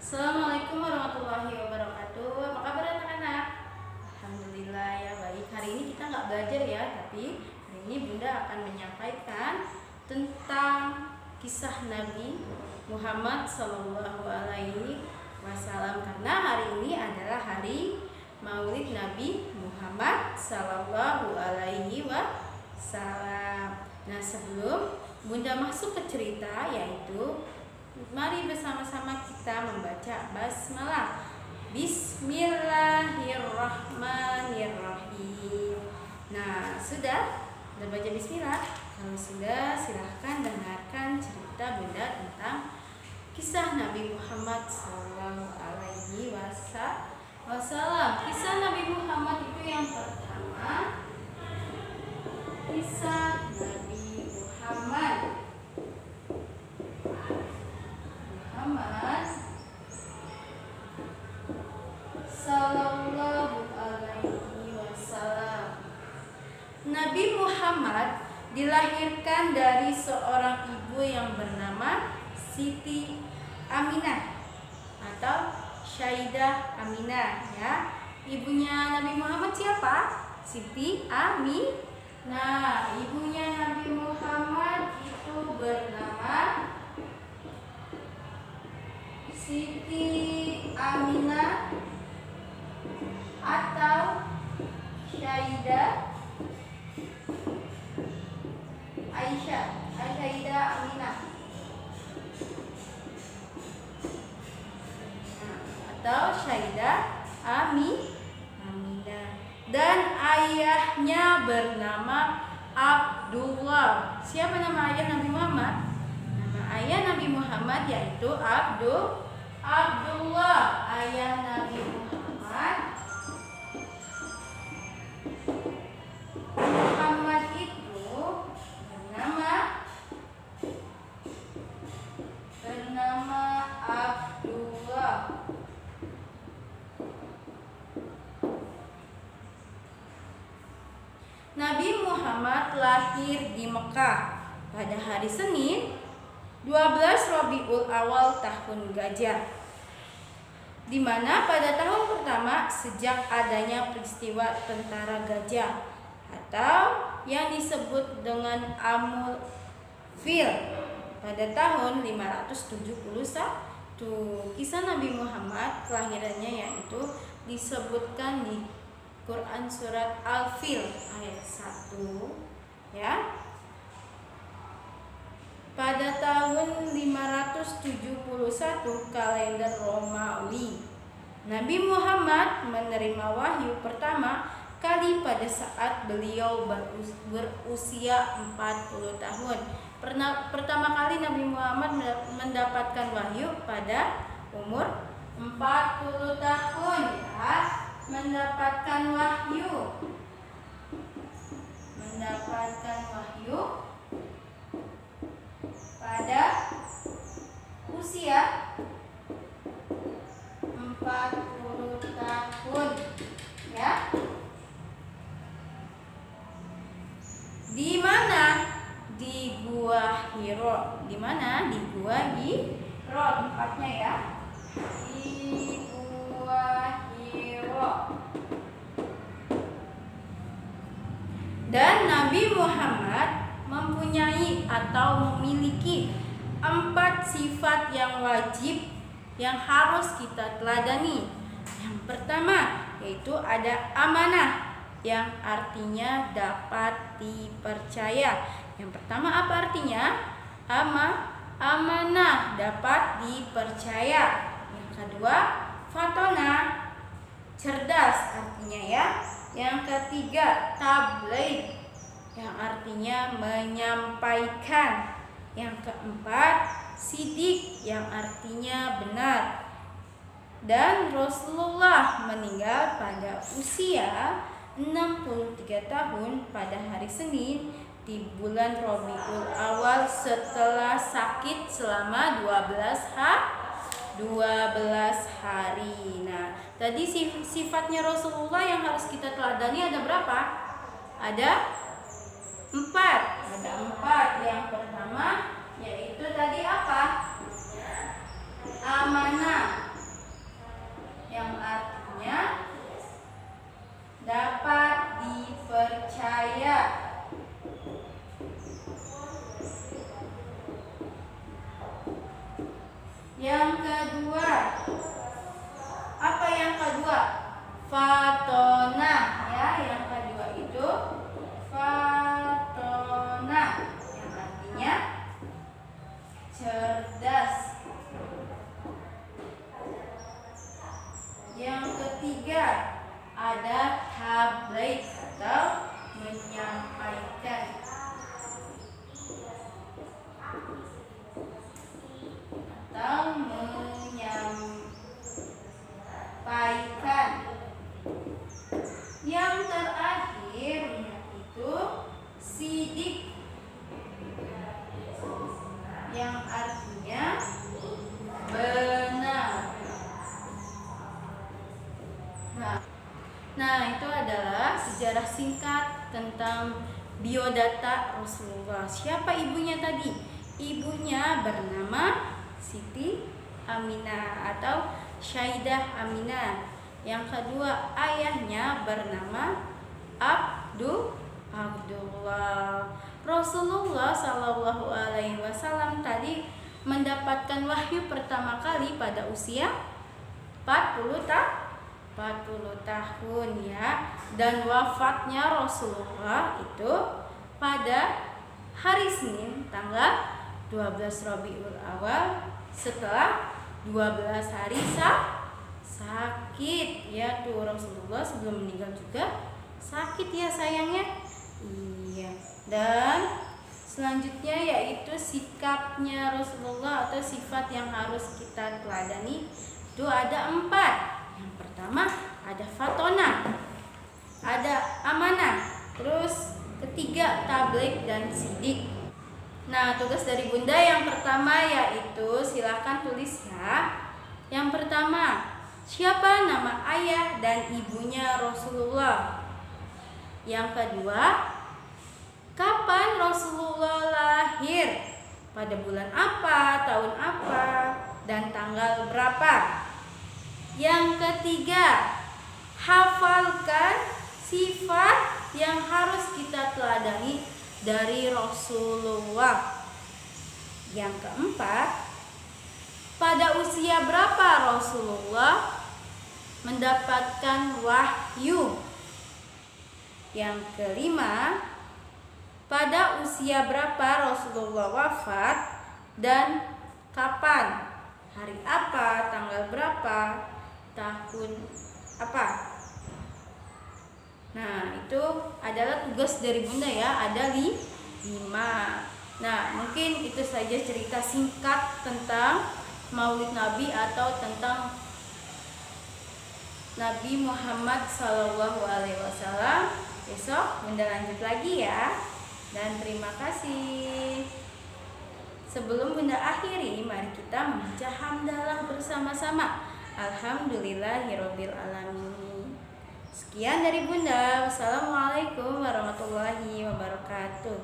Assalamualaikum warahmatullahi wabarakatuh. Apa kabar anak-anak? Alhamdulillah ya baik. Hari ini kita nggak belajar ya, tapi hari ini Bunda akan menyampaikan tentang kisah Nabi Muhammad Sallallahu Alaihi Wasallam, karena hari ini adalah hari Maulid Nabi Muhammad Sallallahu Alaihi Wasallam. Nah, sebelum Bunda masuk ke cerita, yaitu mari bersama-sama kita membaca basmalah. Bismillahirrahmanirrahim. Nah, sudah baca bismillah? Kalau sudah, silahkan dengarkan cerita Bunda tentang kisah Nabi Muhammad Sallallahu Alaihi Wasallam. Kisah Nabi Muhammad itu yang pertama, kisah Nabi Muhammad Sallallahu Alaihi Wasallam. Nabi Muhammad dilahirkan dari seorang ibu yang bernama Siti Aminah atau Syaidah Aminah ya. Ibunya Nabi Muhammad siapa? Siti Aminah. Ibunya Nabi Muhammad itu bernama Siti Aminah atau Syaidah Syaidah Aminah atau Syaidah Aminah. Dan ayahnya bernama Abdullah. Siapa nama ayah Nabi Muhammad? Nama ayah Nabi Muhammad yaitu Abdullah. Ayah Nabi Muhammad itu bernama Abdullah. Nabi Muhammad lahir di Mekah pada hari Senin 12 Rabiul Awal tahun Gajah, di mana pada tahun pertama sejak adanya peristiwa tentara gajah atau yang disebut dengan Amul Fil pada tahun 571. Kisah Nabi Muhammad kelahirannya yaitu disebutkan di Quran surat Al-Fil ayat 1 ya. Pada tahun 571 kalender Romawi, Nabi Muhammad menerima wahyu pertama kali pada saat beliau berusia 40 tahun. Pertama kali Nabi Muhammad mendapatkan wahyu pada umur 40 tahun ya. Mendapatkan wahyu pada usia 40 tahun ya. Di mana? Di Gua Hiro. Di mana? Di Gua Hiro tempatnya ya. Di Gua Hiro. Dan Nabi Muhammad mempunyai atau memiliki 4 sifat yang wajib yang harus kita teladani. Yang pertama yaitu ada amanah, yang artinya dapat dipercaya. Yang pertama apa artinya? Amanah, dapat dipercaya. Yang kedua fatona, cerdas artinya ya. Yang ketiga tabligh, yang artinya menyampaikan. Yang keempat sidik, yang artinya benar. Dan Rasulullah meninggal pada usia 63 tahun pada hari Senin di bulan Rabiul Awal setelah sakit selama 12 hari. Nah, tadi sifatnya Rasulullah yang harus kita teladani ada berapa? Ada 4. Yang pertama yaitu tadi apa? Amanah. Yang kedua, apa yang kedua? Fatona, ya. Yang kedua itu fatona, yang artinya cerdas. Yang ketiga ada tabligh atau menyampaikan. Yang terakhir itu sidik, yang artinya benar. Nah, itu adalah sejarah singkat tentang biodata Rasulullah. Siapa ibunya tadi? Ibunya bernama Siti Aminah atau Syaidah Aminah. Yang kedua, ayahnya bernama Abdullah. Rasulullah Shallallahu Alaihi Wasallam tadi mendapatkan wahyu pertama kali pada usia 40 tahun ya, dan wafatnya Rasulullah itu pada hari Senin tanggal 12 Rabiul Awal setelah 12 hari sakit ya. Tuh Rasulullah sebelum meninggal juga sakit ya sayangnya. Iya. Dan selanjutnya yaitu sikapnya Rasulullah atau sifat yang harus kita teladani itu ada 4. Yang pertama ada fatona, ada amanah, terus ketiga tabligh dan sidik. Nah, tugas dari Bunda yang pertama yaitu silakan tulis ya. Yang pertama, siapa nama ayah dan ibunya Rasulullah? Yang kedua, kapan Rasulullah lahir? Pada bulan apa, tahun apa, dan tanggal berapa? Yang ketiga, hafalkan sifat yang harus kita teladani dari Rasulullah. Yang keempat, pada usia berapa Rasulullah mendapatkan wahyu? Yang kelima, pada usia berapa Rasulullah wafat dan kapan? Hari apa, tanggal berapa, tahun apa? Nah, itu adalah tugas dari Bunda ya, ada 5. Nah, mungkin itu saja cerita singkat tentang Maulid Nabi atau tentang Nabi Muhammad SAW. Besok Bunda lanjut lagi ya. Dan terima kasih. Sebelum Bunda akhiri, mari kita membaca hamdalah bersama-sama. Alhamdulillahirabbil alamin. Sekian dari Bunda. Wassalamualaikum warahmatullahi wabarakatuh.